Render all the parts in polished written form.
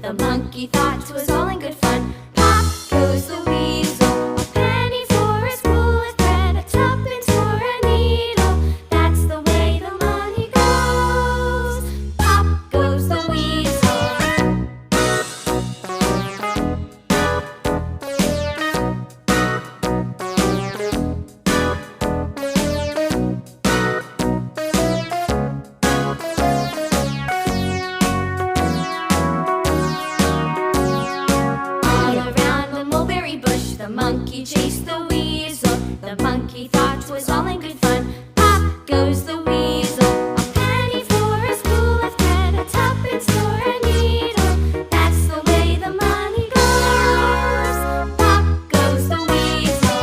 The monkey thought 'twas all in good fun. Pop goes the weasel, a penny for a spool of thread, a tuppence for a needle. That's the way the money goes. Pop goes the weasel. The monkey chased the weasel. The monkey thought 'twas all in good fun. Pop goes the weasel, a penny for a spool of thread, a tuppence for a needle. That's the way the money goes. Pop goes the weasel.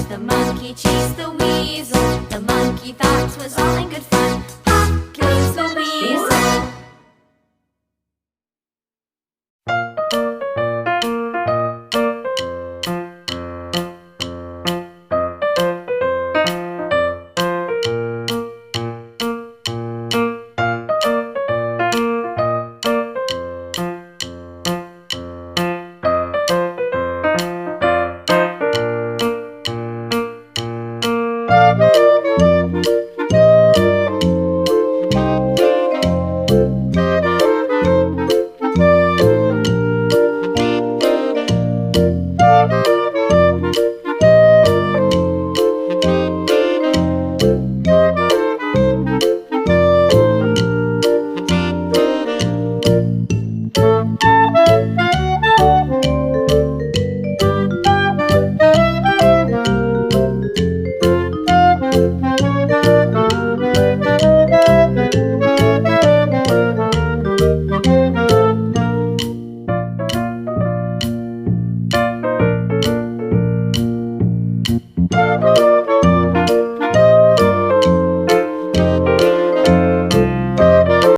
The monkey chased the weasel. The monkey thought 'twas all in good fun. Pop goes the weasel.